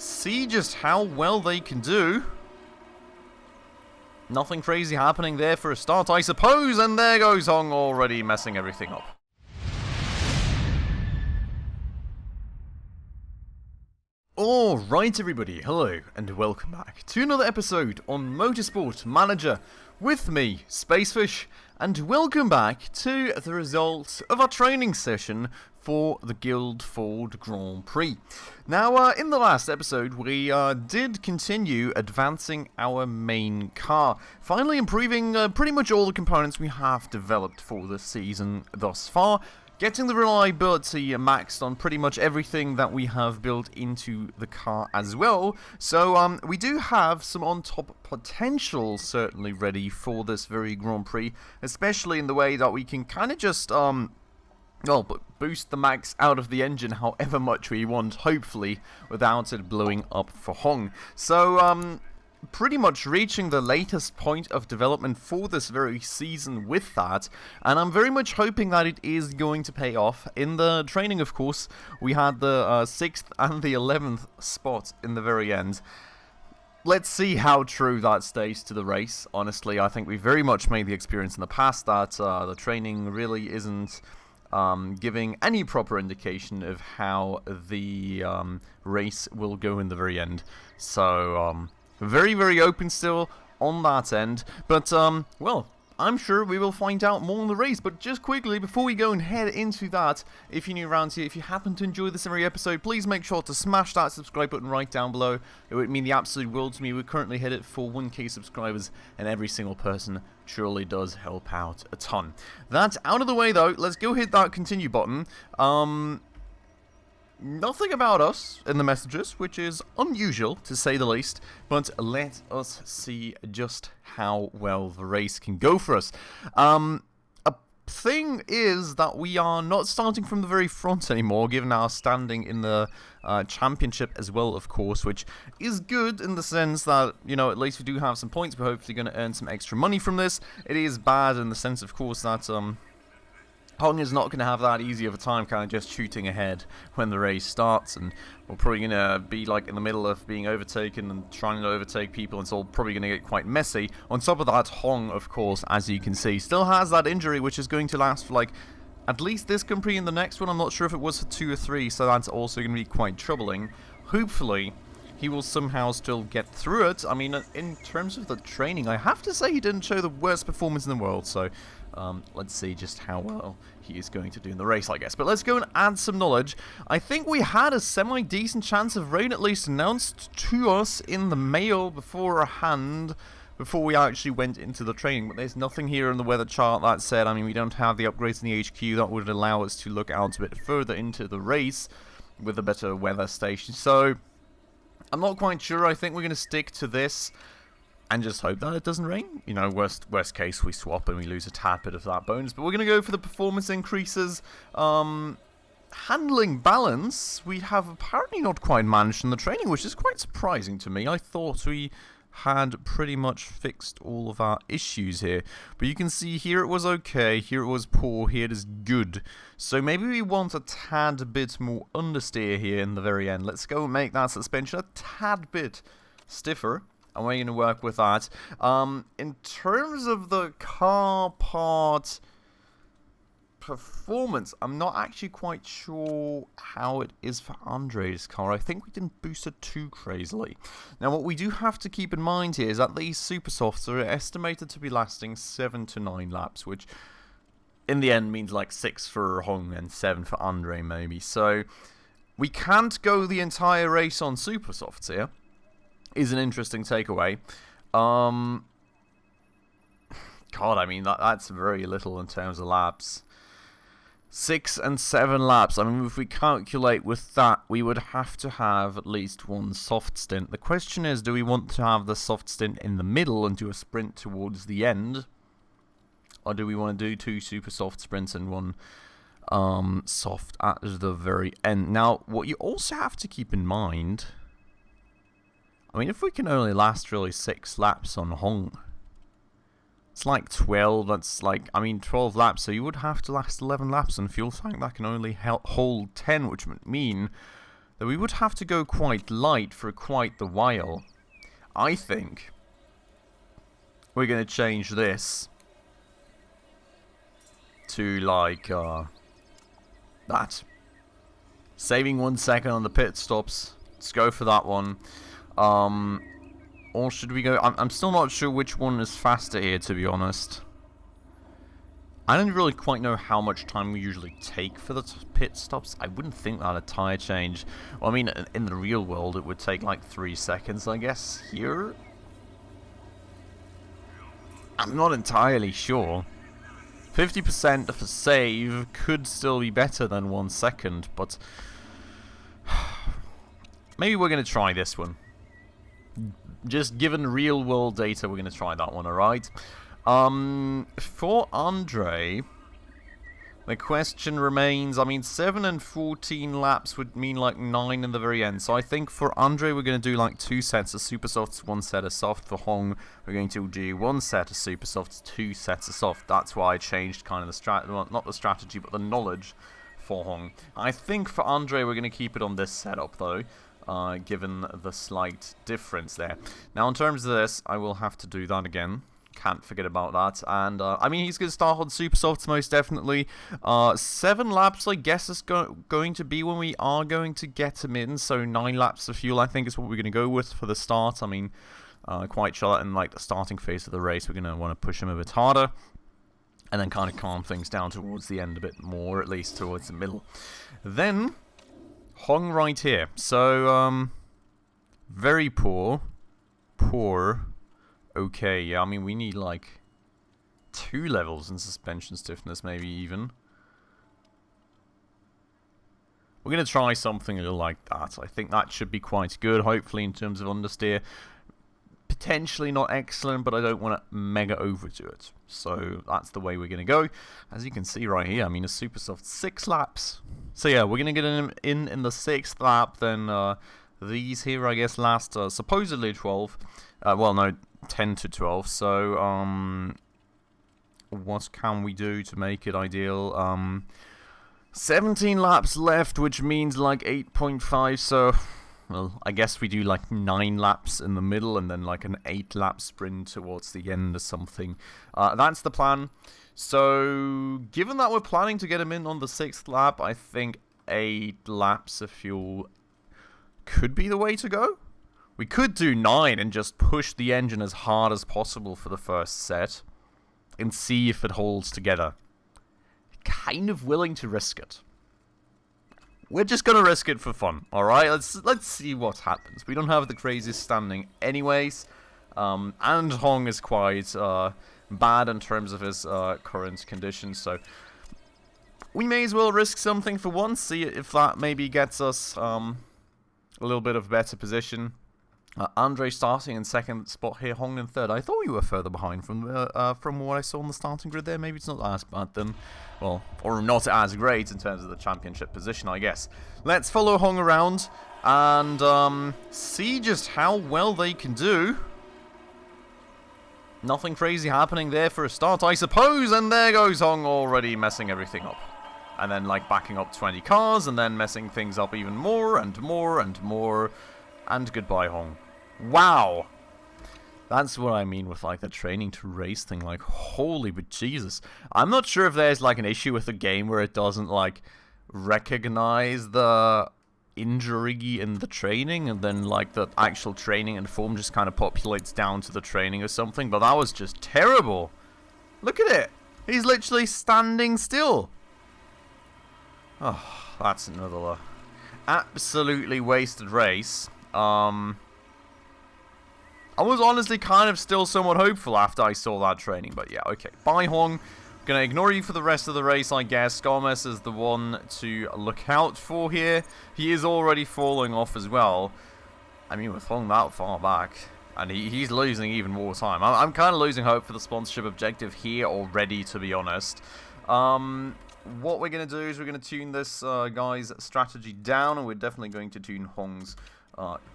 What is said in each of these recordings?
see just how well they can do. Nothing crazy happening there for a start, I suppose, and there goes Hong already messing everything up. Alright everybody, hello and welcome back to another episode on Motorsport Manager with me, Spacefish, and welcome back to the results of our training session for the Guildford Grand Prix. Now, in the last episode, we did continue advancing our main car, finally improving pretty much all the components we have developed for the season thus far, getting the reliability maxed on pretty much everything that we have built into the car as well. So we do have some on-top potential certainly ready for this very Grand Prix, especially in the way that we can kind of just boost the max out of the engine however much we want, hopefully without it blowing up for Hong. So pretty much reaching the latest point of development for this very season with that, and I'm very much hoping that it is going to pay off. In the training, of course, we had the 6th and the 11th spot in the very end. Let's see how true that stays to the race. Honestly, I think we very much made the experience in the past that the training really isn't giving any proper indication of how the race will go in the very end. So very, very open still on that end, but, well, I'm sure we will find out more in the race. But just quickly, before we go and head into that, if you're new around here, if you happen to enjoy this every episode, please make sure to smash that subscribe button right down below. It would mean the absolute world to me. We're currently headed for 1k subscribers, and every single person truly does help out a ton. That's out of the way, though. Let's go hit that continue button. Nothing about us in the messages, which is unusual to say the least, but let us see just how well the race can go for us. A thing is that we are not starting from the very front anymore, given our standing in the championship as well, of course, which is good in the sense that, you know, at least we do have some points. We're hopefully going to earn some extra money from this. It is bad in the sense, of course, that Hong is not going to have that easy of a time kind of just shooting ahead when the race starts, and we're probably going to be like in the middle of being overtaken and trying to overtake people, and it's all probably going to get quite messy. On top of that, Hong, of course, as you can see, still has that injury, which is going to last for like at least this Grand Prix and the next one. I'm not sure if it was for 2 or 3, so that's also going to be quite troubling. Hopefully he will somehow still get through it. I mean, in terms of the training, I have to say he didn't show the worst performance in the world, so let's see just how well he is going to do in the race, I guess. But let's go and add some knowledge. I think we had a semi-decent chance of rain at least announced to us in the mail beforehand, before we actually went into the training. But there's nothing here in the weather chart that said, I mean, we don't have the upgrades in the HQ that would allow us to look out a bit further into the race with a better weather station. So I'm not quite sure. I think we're going to stick to this and just hope that it doesn't rain. You know, worst case, we swap and we lose a tad bit of that bonus. But we're going to go for the performance increases. Handling balance, we have apparently not quite managed in the training, which is quite surprising to me. I thought we had pretty much fixed all of our issues here. But you can see here it was okay, here it was poor, here it is good. So maybe we want a tad bit more understeer here in the very end. Let's go and make that suspension a tad bit stiffer, and we're going to work with that. In terms of the car part performance, I'm not actually quite sure how it is for Andre's car. I think we didn't boost it too crazily. Now, what we do have to keep in mind here is that these super softs are estimated to be lasting 7 to 9 laps, which in the end means like 6 for Hong and 7 for Andre maybe. So we can't go the entire race on super softs here, is an interesting takeaway. God, I mean, that's very little in terms of laps. 6 and 7 laps. I mean, if we calculate with that, we would have to have at least one soft stint. The question is, do we want to have the soft stint in the middle and do a sprint towards the end? Or do we want to do 2 super soft sprints and 1 soft at the very end? Now, what you also have to keep in mind, I mean, if we can only last really 6 laps on Hong, it's like 12, that's like, I mean, 12 laps, so you would have to last 11 laps on fuel tank. That can only hold 10, which would mean that we would have to go quite light for quite the while. I think we're going to change this to, like, that. Saving 1 second on the pit stops. Let's go for that one. Or should we go... I'm still not sure which one is faster here, to be honest. I don't really quite know how much time we usually take for the pit stops. I wouldn't think that a tyre change... Well, I mean, in the real world, it would take like 3 seconds, I guess. Here? I'm not entirely sure. 50% of a save could still be better than 1 second, but... maybe we're going to try this one. Just given real world data, we're going to try that one, alright? For Andre, the question remains, I mean, 7 and 14 laps would mean like 9 in the very end. So I think for Andre, we're going to do like 2 sets of super softs, 1 set of soft. For Hong, we're going to do 1 set of super softs, 2 sets of soft. That's why I changed kind of the strategy, well, not the strategy, but the knowledge for Hong. I think for Andre, we're going to keep it on this setup though. Given the slight difference there. Now, in terms of this, I will have to do that again. Can't forget about that. And, I mean, he's going to start on super softs most definitely. 7 laps, I guess, is going to be when we are going to get him in. So 9 laps of fuel, I think, is what we're going to go with for the start. I mean, quite sure that in, like, the starting phase of the race, we're going to want to push him a bit harder. And then kind of calm things down towards the end a bit more, at least towards the middle. Then... Hong right here. So, very poor. Poor. Okay, yeah, I mean, we need, like, 2 levels in suspension stiffness, maybe even. We're going to try something a little like that. I think that should be quite good, hopefully, in terms of understeer. Potentially not excellent, but I don't want to mega overdo it. So, that's the way we're going to go. As you can see right here, I mean, a super soft 6 laps. So yeah, we're going to get him in the 6th lap, then these here, I guess, last supposedly 12. Well, no, 10 to 12. So, what can we do to make it ideal? 17 laps left, which means like 8.5, so... Well, I guess we do like 9 laps in the middle and then like an 8-lap sprint towards the end or something. That's the plan. So, given that we're planning to get him in on the 6th lap, I think 8 laps of fuel could be the way to go. We could do 9 and just push the engine as hard as possible for the first set and see if it holds together. Kind of willing to risk it. We're just going to risk it for fun, alright? Let's see what happens. We don't have the craziest standing anyways. And Hong is quite bad in terms of his current conditions, so we may as well risk something for once, see if that maybe gets us a little bit of better position. Andre starting in 2nd spot here, Hong in 3rd. I thought we were further behind from what I saw on the starting grid there. Maybe it's not as bad then. Well, or not as great in terms of the championship position, I guess. Let's follow Hong around and see just how well they can do. Nothing crazy happening there for a start, I suppose. And there goes Hong already messing everything up. And then, like, backing up 20 cars and then messing things up even more and more and more. And goodbye, Hong. Wow. That's what I mean with, like, the training to race thing. Like, holy but Jesus. I'm not sure if there's, like, an issue with the game where it doesn't, like, recognize the injury in the training, and then, like, the actual training and form just kind of populates down to the training or something. But that was just terrible. Look at it. He's literally standing still. Oh, that's another absolutely wasted race. I was honestly kind of still somewhat hopeful after I saw that training, but yeah, okay. Bye, Hong. Gonna ignore you for the rest of the race, I guess. Gomez is the one to look out for here. He is already falling off as well. I mean, with Hong that far back, and he's losing even more time. I'm kind of losing hope for the sponsorship objective here already, to be honest. What we're going to do is we're going to tune this guy's strategy down, and we're definitely going to tune Hong's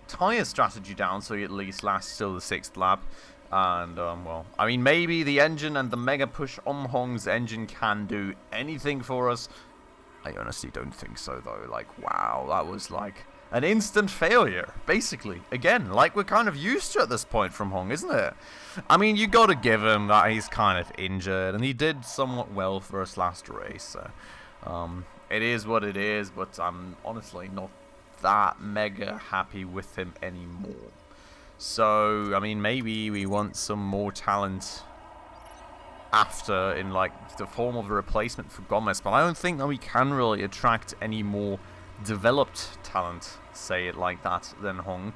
tyre strategy down, so he at least lasts till the 6th lap. And, well, I mean, maybe the engine and the mega push on Hong's engine can do anything for us. I honestly don't think so, though. Like, wow, that was, like, an instant failure, basically. Again, like we're kind of used to at this point from Hong, isn't it? I mean, you got to give him that he's kind of injured, and he did somewhat well for his last race. So, it is what it is, but I'm honestly not that mega happy with him anymore. So, I mean, maybe we want some more talent after in like the form of a replacement for Gomez, but I don't think that we can really attract any more developed talent, say it like that, than Hong,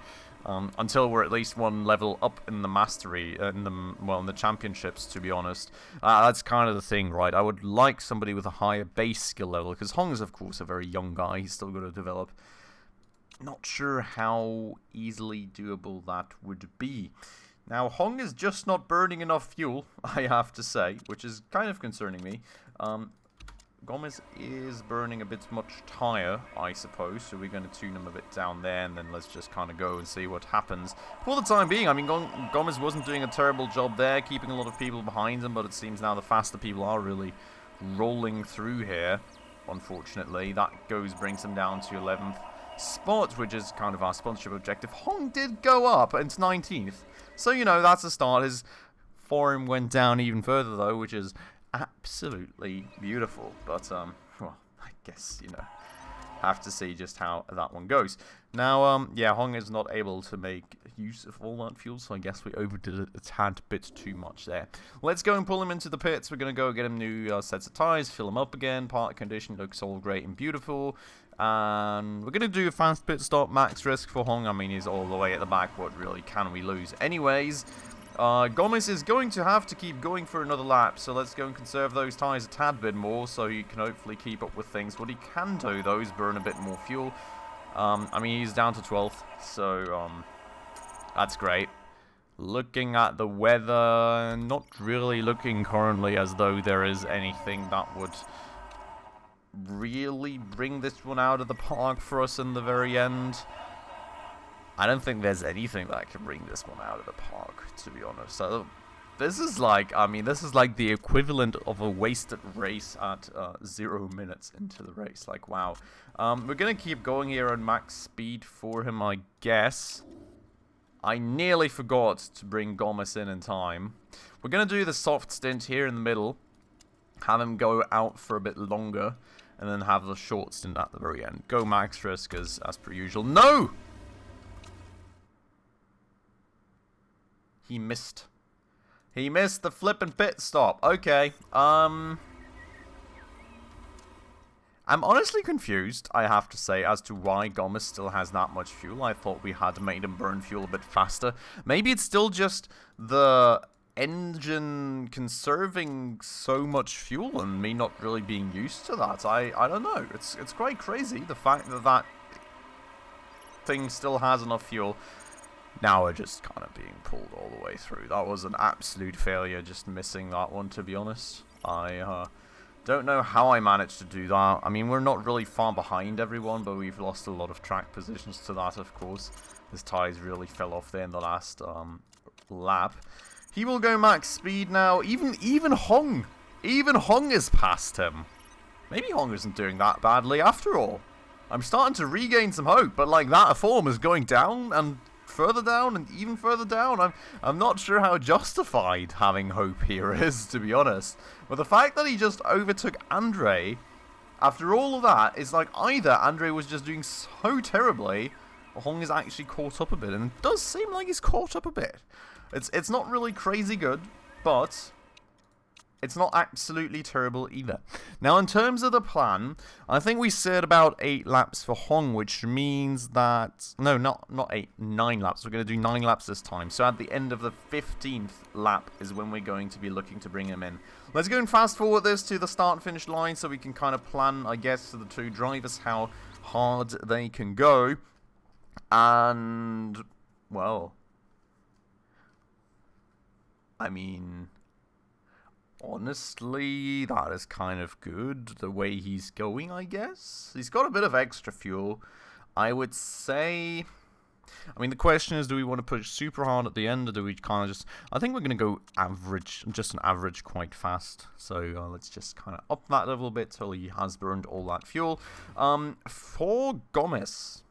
until we're at least one level up in the mastery, in the championships, to be honest. That's kind of the thing, right? I would like somebody with a higher base skill level, because Hong is, of course, a very young guy. He's still got to develop. Not sure how easily doable that would be. Now, Hong is just not burning enough fuel, I have to say, which is kind of concerning me. Gomez is burning a bit much tire, I suppose, so we're going to tune him a bit down there, and then let's just kind of go and see what happens. For the time being, I mean, Gomez wasn't doing a terrible job there, keeping a lot of people behind him, but it seems now the faster people are really rolling through here, unfortunately. That brings him down to 11th spot, which is kind of our sponsorship objective. Hong did go up into 19th, so, you know, that's a start. His form went down even further, though, which is absolutely beautiful, but well, I guess, you know, have to see just how that one goes. Now, yeah, Hong is not able to make use of all that fuel, so I guess we overdid it a tad bit too much there. Let's go and pull him into the pits. We're going to go get him new sets of tires, fill him up again. Part condition looks all great and beautiful, and we're going to do a fast pit stop, max risk for Hong. I mean, he's all the way at the back. What really can we lose? Anyways, Gomez is going to have to keep going for another lap, so let's go and conserve those tyres a tad bit more so he can hopefully keep up with things. What he can do, though, is burn a bit more fuel. I mean, he's down to 12th, so that's great. Looking at the weather, not really looking currently as though there is anything that would really bring this one out of the park for us in the very end. I don't think there's anything that can bring this one out of the park, to be honest. So this is like, I mean, this is like the equivalent of a wasted race at 0 minutes into the race. Like, wow. We're going to keep going here on max speed for him, I guess. I nearly forgot to bring Gomez in time. We're going to do the soft stint here in the middle. Have him go out for a bit longer. And then have the short stint at the very end. Go max risk as per usual. No! He missed. He missed the flippin' pit stop. Okay. I'm honestly confused, I have to say, as to why Gomez still has that much fuel. I thought we had made him burn fuel a bit faster. Maybe it's still just the engine conserving so much fuel and me not really being used to that. I don't know. It's quite crazy, the fact that that thing still has enough fuel. Now we're just kind of being pulled all the way through. That was an absolute failure, just missing that one, to be honest. I don't know how I managed to do that. I mean, we're not really far behind everyone, but we've lost a lot of track positions to that, of course. His tyres really fell off there in the last lap. He will go max speed now. Even Hong is past him. Maybe Hong isn't doing that badly after all. I'm starting to regain some hope, but like that form is going down and further down and even further down. I'm not sure how justified having hope here is, to be honest. But the fact that he just overtook Andre after all of that is like either Andre was just doing so terribly or Hong is actually caught up a bit, and it does seem like he's caught up a bit. It's not really crazy good, but it's not absolutely terrible either. Now, in terms of the plan, I think we said about 8 laps for Hong, which means that... No, not 8, 9 laps. We're going to do 9 laps this time. So at the end of the 15th lap is when we're going to be looking to bring him in. Let's go and fast forward this to the start-finish line so we can kind of plan, I guess, to the two drivers how hard they can go. And, well... I mean... Honestly, that is kind of good, the way he's going, I guess. He's got a bit of extra fuel. I would say... I mean, the question is, do we want to push super hard at the end, or do we kind of just... I think we're going to go average, just an average quite fast. So let's just kind of up that a little bit till he has burned all that fuel. For Gomez,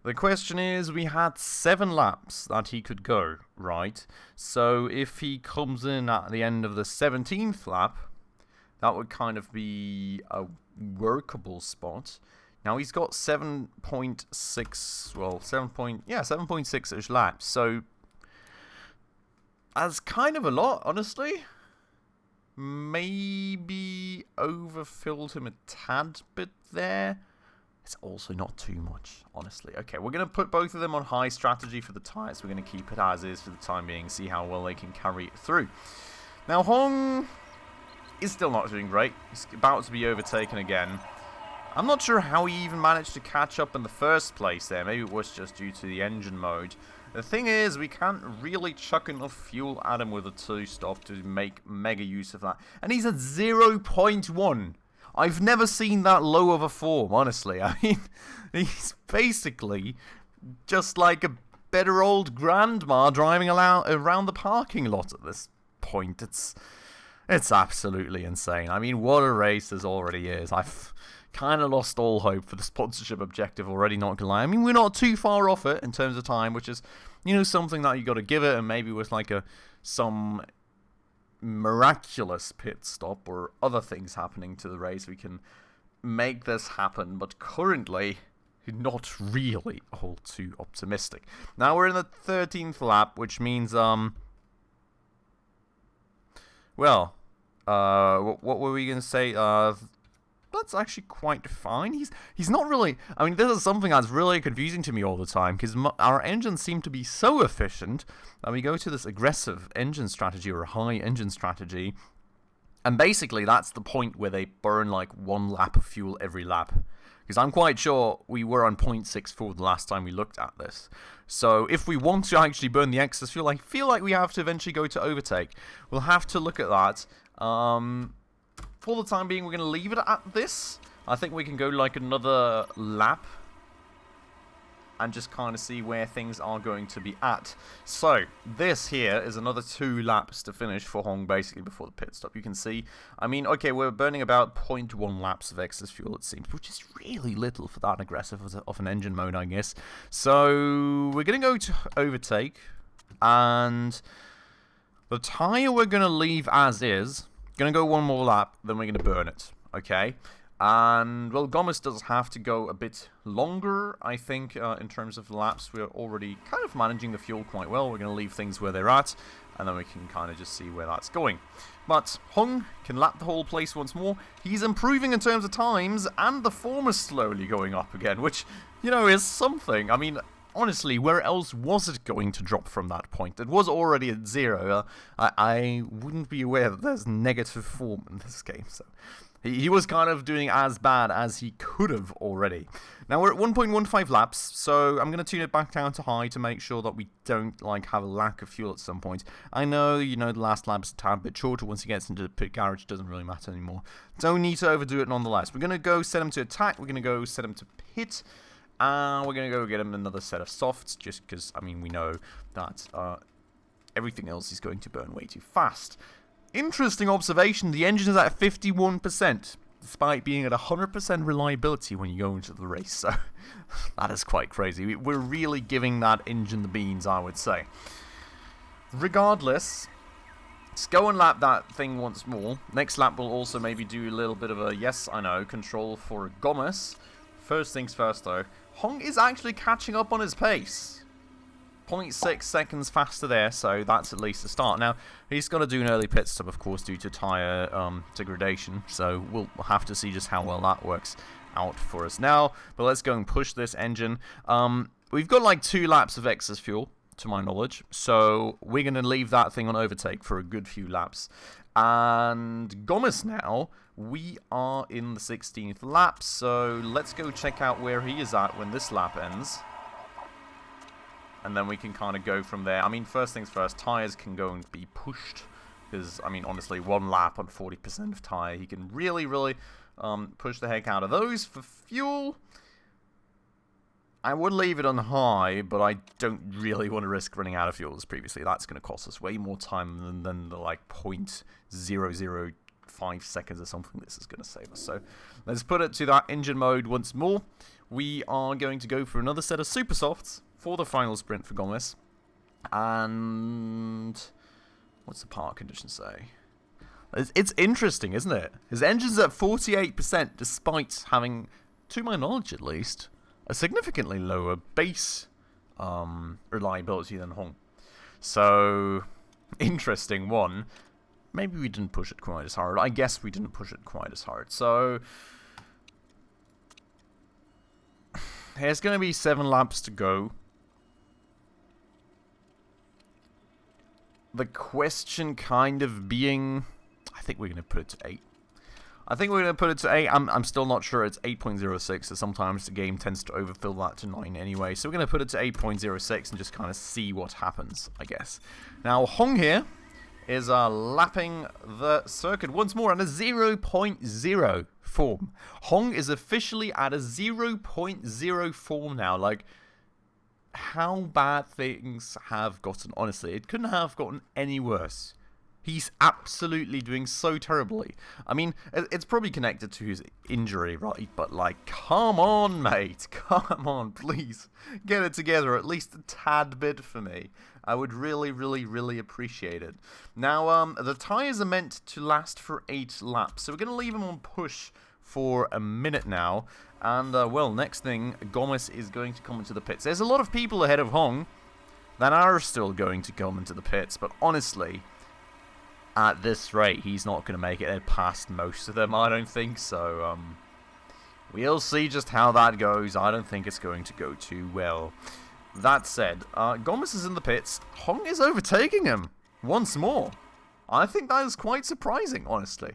The question is, we had 7 laps that he could go, right? So if he comes in at the end of the 17th lap, that would kind of be a workable spot. Now he's got 7.6, well, 7.6-ish laps. So that's kind of a lot, honestly. Maybe overfilled him a tad bit there. It's also not too much, honestly. Okay, we're going to put both of them on high strategy for the tyres. We're going to keep it as is for the time being, see how well they can carry it through. Now, Hong is still not doing great. He's about to be overtaken again. I'm not sure how he even managed to catch up in the first place there. Maybe it was just due to the engine mode. The thing is, we can't really chuck enough fuel at him with a 2-stop to make mega use of that. And he's at 0.1. I've never seen that low of a form, honestly. I mean, he's basically just like a better old grandma driving around the parking lot at this point. It's absolutely insane. I mean, what a race this already is. I've kind of lost all hope for the sponsorship objective already, not gonna lie. I mean, we're not too far off it in terms of time, which is, you know, something that you got to give it, and maybe with like some miraculous pit stop or other things happening to the race, we can make this happen, but currently not really all too optimistic. Now we're in the 13th lap, which means what were we gonna say? That's actually quite fine. He's not really... I mean, this is something that's really confusing to me all the time, because our engines seem to be so efficient that we go to this aggressive engine strategy or high engine strategy, and basically that's the point where they burn like 1 lap of fuel every lap. Because I'm quite sure we were on 0.64 the last time we looked at this. So if we want to actually burn the excess fuel, I feel like we have to eventually go to overtake. We'll have to look at that. For the time being, we're going to leave it at this. I think we can go like another lap and just kind of see where things are going to be at. So, this here is another 2 laps to finish for Hong, basically, before the pit stop. You can see, I mean, okay, we're burning about 0.1 laps of excess fuel, it seems, which is really little for that aggressive of an engine mode, I guess. So, we're going to go to overtake, and the tyre we're going to leave as is. Going to go 1 more lap, then we're going to burn it, okay? And, well, Gomez does have to go a bit longer, I think, in terms of laps. We're already kind of managing the fuel quite well. We're going to leave things where they're at, and then we can kind of just see where that's going. But Hong can lap the whole place once more. He's improving in terms of times, and the form is slowly going up again, which, you know, is something. I mean... honestly, where else was it going to drop from that point? It was already at 0. I wouldn't be aware that there's negative form in this game. So he was kind of doing as bad as he could have already. Now we're at 1.15 laps, so I'm going to tune it back down to high to make sure that we don't like have a lack of fuel at some point. I know, you know, the last lap's a tad bit shorter. Once he gets into the pit garage, it doesn't really matter anymore. Don't need to overdo it nonetheless. We're going to go set him to attack. We're going to go set him to pit. And we're going to go get him another set of softs, just because, I mean, we know that everything else is going to burn way too fast. Interesting observation, the engine is at 51%, despite being at 100% reliability when you go into the race, so that is quite crazy. We're really giving that engine the beans, I would say. Regardless, let's go and lap that thing once more. Next lap we'll also maybe do a little bit of a, yes, I know, control for Gomez. First things first, though. Hong is actually catching up on his pace. 0.6 seconds faster there, so that's at least a start. Now, he's got to do an early pit stop, of course, due to tyre degradation, so we'll have to see just how well that works out for us now. But let's go and push this engine. We've got like 2 laps of excess fuel, to my knowledge, so we're going to leave that thing on overtake for a good few laps. And Gomez now, we are in the 16th lap, so let's go check out where he is at when this lap ends. And then we can kind of go from there. I mean, first things first, tyres can go and be pushed. Because, I mean, honestly, 1 lap on 40% of tyre, he can really, really push the heck out of those. For fuel, I would leave it on high, but I don't really want to risk running out of fuel as previously. That's going to cost us way more time than the, like, 0.005 seconds or something this is going to save us. So let's put it to that engine mode once more. we are going to go for another set of super softs for the final sprint for Gomez. And what's the park condition say? It's interesting, isn't it? His engine's at 48%, despite having, to my knowledge at least, a significantly lower base reliability than Hong. So, interesting one. Maybe we didn't push it quite as hard. I guess we didn't push it quite as hard. So, there's going to be 7 laps to go. The question kind of being, I think we're going to put it to 8. I think we're going to put it to 8. I'm still not sure. It's 8.06, so sometimes the game tends to overfill that to 9 anyway. So we're going to put it to 8.06 and just kind of see what happens, I guess. Now, Hong here is lapping the circuit once more at a 0.0 form. Hong is officially at a 0.0 form now. Like, how bad things have gotten, honestly. It couldn't have gotten any worse. He's absolutely doing so terribly. I mean, it's probably connected to his injury, right? But, like, come on, mate. Come on, please. Get it together at least a tad bit for me. I would really, really, really appreciate it. Now, the tyres are meant to last for 8 laps. So we're going to leave them on push for a minute now. And, well, next thing, Gomez is going to come into the pits. There's a lot of people ahead of Hong that are still going to come into the pits. But honestly, at this rate, he's not going to make it past most of them, I don't think. So, we'll see just how that goes. I don't think it's going to go too well. That said, Gomez is in the pits. Hong is overtaking him once more. I think that is quite surprising, honestly.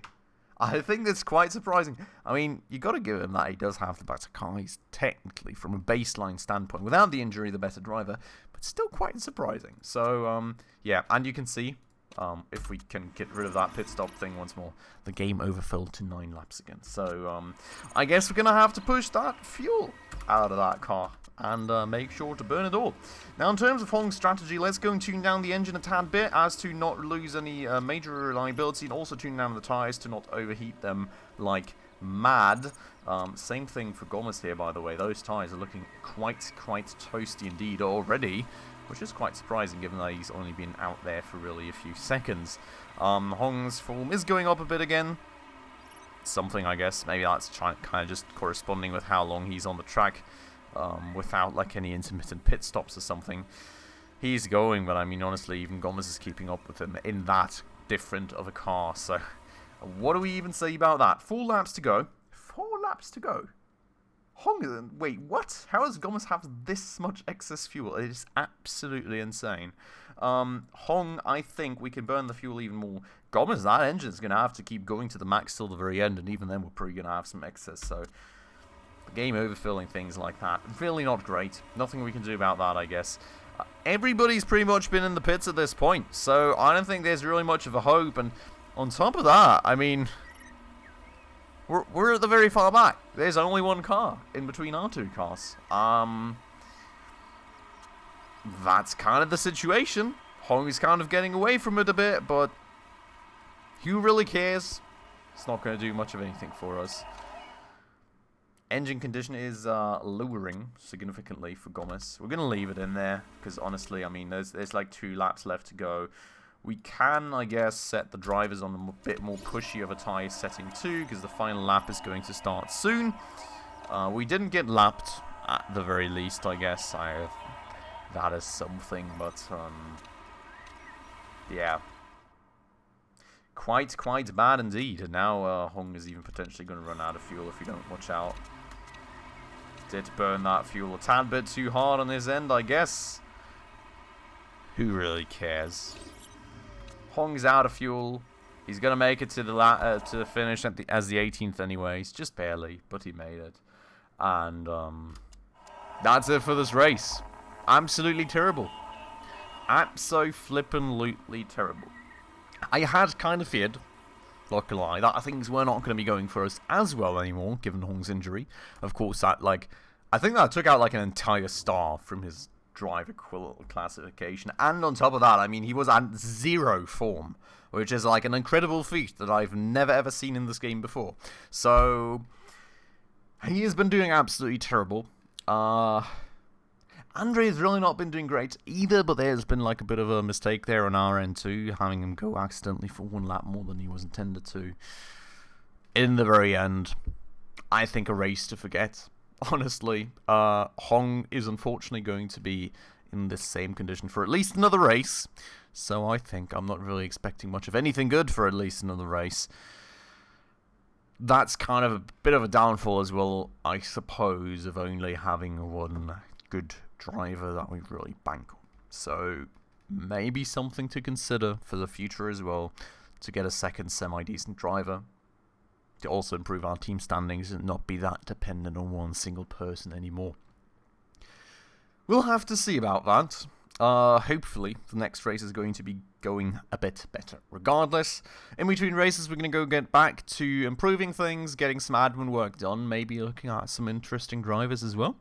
I think that's quite surprising. I mean, you got to give him that he does have the better car. He's technically, from a baseline standpoint, without the injury, the better driver, but still quite surprising. So, yeah, and you can see, if we can get rid of that pit stop thing once more, the game overfilled to 9 laps again. So, I guess we're going to have to push that fuel out of that car and make sure to burn it all. Now, in terms of Hong's strategy, let's go and tune down the engine a tad bit as to not lose any major reliability, and also tune down the tyres to not overheat them like mad. Same thing for Gomez here, by the way. Those tyres are looking quite toasty indeed already, which is quite surprising given that he's only been out there for really a few seconds. Hong's form is going up a bit again. Something, I guess. Maybe that's kind of just corresponding with how long he's on the track. Without like any intermittent pit stops or something. He's going, but I mean, honestly, even Gomez is keeping up with him in that different of a car. So, what do we even say about that? 4 laps to go. 4 laps to go. Hong, wait, what? How does Gomez have this much excess fuel? It is absolutely insane. Hong, I think we can burn the fuel even more. Gomez, that engine's going to have to keep going to the max till the very end, and even then we're probably going to have some excess, so the game overfilling things like that, really not great. Nothing we can do about that, I guess. Everybody's pretty much been in the pits at this point, so I don't think there's really much of a hope, and on top of that, I mean, we're at the very far back. There's only 1 car in between our 2 cars. That's kind of the situation. Hong is kind of getting away from it a bit, but who really cares? It's not going to do much of anything for us. Engine condition is lowering significantly for Gomez. We're going to leave it in there because honestly, I mean, there's like 2 laps left to go. We can, I guess, set the drivers on a bit more pushy of a tyre setting too, because the final lap is going to start soon. We didn't get lapped at the very least, I guess. That is something, but yeah. Quite bad indeed. And now Hong is even potentially going to run out of fuel if we don't watch out. Did burn that fuel a tad bit too hard on his end, I guess. Who really cares? Hong's out of fuel. He's going to make it to the finish as the 18th anyways. Just barely, but he made it. And that's it for this race. Absolutely terrible. Abso-flippin'-lutely terrible. I had kind of feared, not gonna lie, that things were not going to be going for us as well anymore, given Hong's injury. Of course, that, like, I think that took out, like, an entire star from his driver classification. And on top of that, I mean, he was at 0 form, which is, like, an incredible feat that I've never, ever seen in this game before. So, He has been doing absolutely terrible. Andre's really not been doing great either, but there's been like a bit of a mistake there on our end too, having him go accidentally for one lap more than he was intended to. In the very end, I think a race to forget. Honestly, Hong is unfortunately going to be in this same condition for at least another race, so I think I'm not really expecting much of anything good for at least another race. That's kind of a bit of a downfall as well, I suppose, of only having one good driver that we really bank on. So maybe something to consider for the future as well, to get a second semi-decent driver, to also improve our team standings and not be that dependent on one single person anymore. We'll have to see about that. Hopefully, the next race is going to be going a bit better. Regardless, in between races, we're going to go get back to improving things, getting some admin work done, maybe looking at some interesting drivers as well.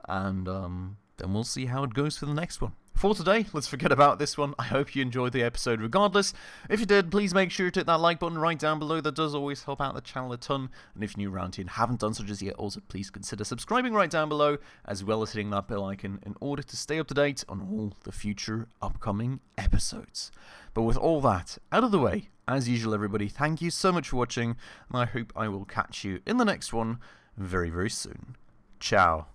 And then we'll see how it goes for the next one. For today, let's forget about this one. I hope you enjoyed the episode regardless. If you did, please make sure to hit that like button right down below. That does always help out the channel a ton. And if you're new around here and haven't done so just yet, also please consider subscribing right down below, as well as hitting that bell icon in order to stay up to date on all the future upcoming episodes. But with all that out of the way, as usual everybody, thank you so much for watching, and I hope I will catch you in the next one very, very soon. Ciao.